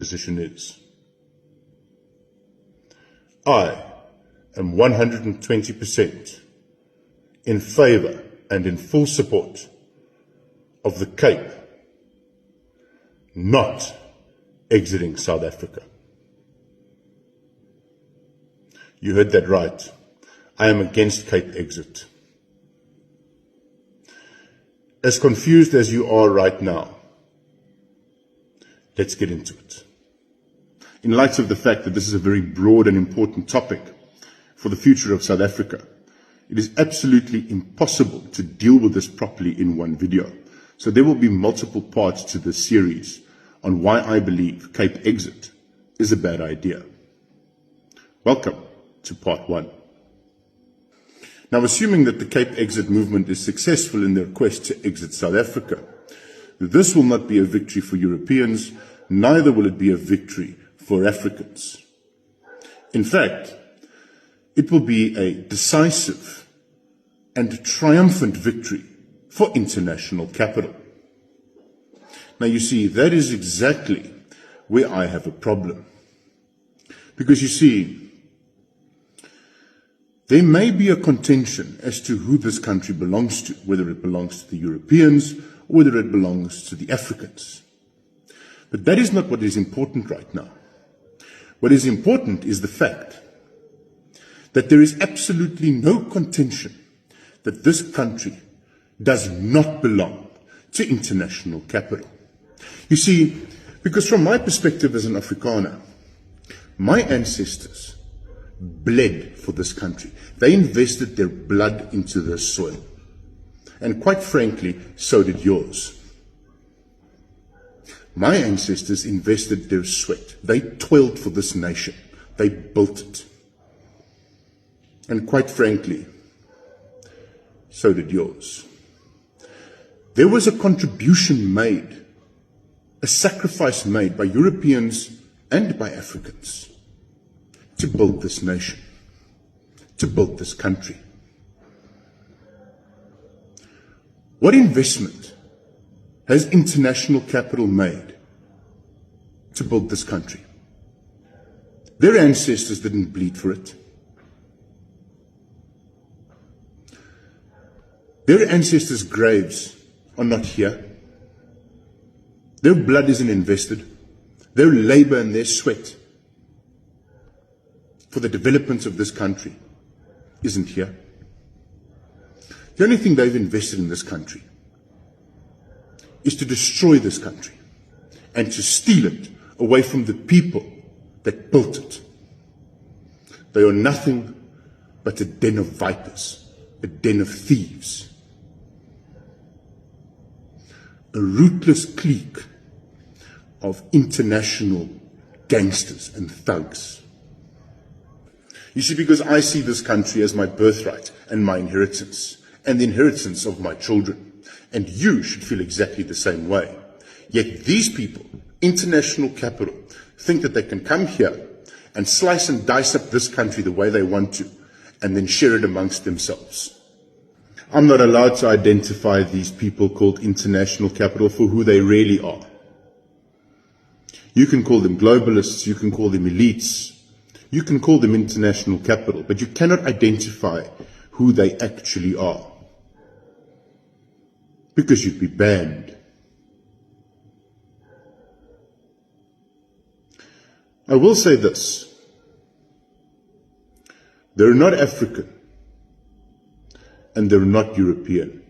position is. I am 120% in favor and in full support of the Cape not exiting South Africa. You heard that right. I am against Cape exit. As confused as you are right now, let's get into it. In light of the fact that this is a very broad and important topic for the future of South Africa, it is absolutely impossible to deal with this properly in one video. So there will be multiple parts to this series on why I believe Cape exit is a bad idea. Welcome to part 1. Now, assuming that the Cape exit movement is successful in their quest to exit South Africa, this will not be a victory for Europeans, neither will it be a victory for Africans. In fact, it will be a decisive and triumphant victory for international capital. Now, you see, that is exactly where I have a problem. Because you see, there may be a contention as to who this country belongs to, whether it belongs to the Europeans or whether it belongs to the Africans. But that is not what is important right now. What is important is the fact that there is absolutely no contention that this country does not belong to international capital. You see, because from my perspective as an Afrikaner, my ancestors bled for this country. They invested their blood into this soil. And quite frankly, so did yours. My ancestors invested their sweat. They toiled for this nation. They built it. And quite frankly, so did yours. There was a contribution made, a sacrifice made by Europeans and by Africans to build this nation, to build this country. What investment has international capital made to build this country? Their ancestors didn't bleed for it. Their ancestors' graves are not here. Their blood isn't invested. Their labor and their sweat for the development of this country isn't here. The only thing they've invested in this country is to destroy this country and to steal it away from the people that built it. They are nothing but a den of vipers, a den of thieves, a ruthless clique of international gangsters and thugs. You see, because I see this country as my birthright and my inheritance, and the inheritance of my children. And you should feel exactly the same way. Yet these people, international capital, think that they can come here and slice and dice up this country the way they want to, and then share it amongst themselves. I'm not allowed to identify these people called international capital for who they really are. You can call them globalists, you can call them elites, you can call them international capital, but you cannot identify who they actually are. Because you'd be banned. I will say this. They're not African and they're not European.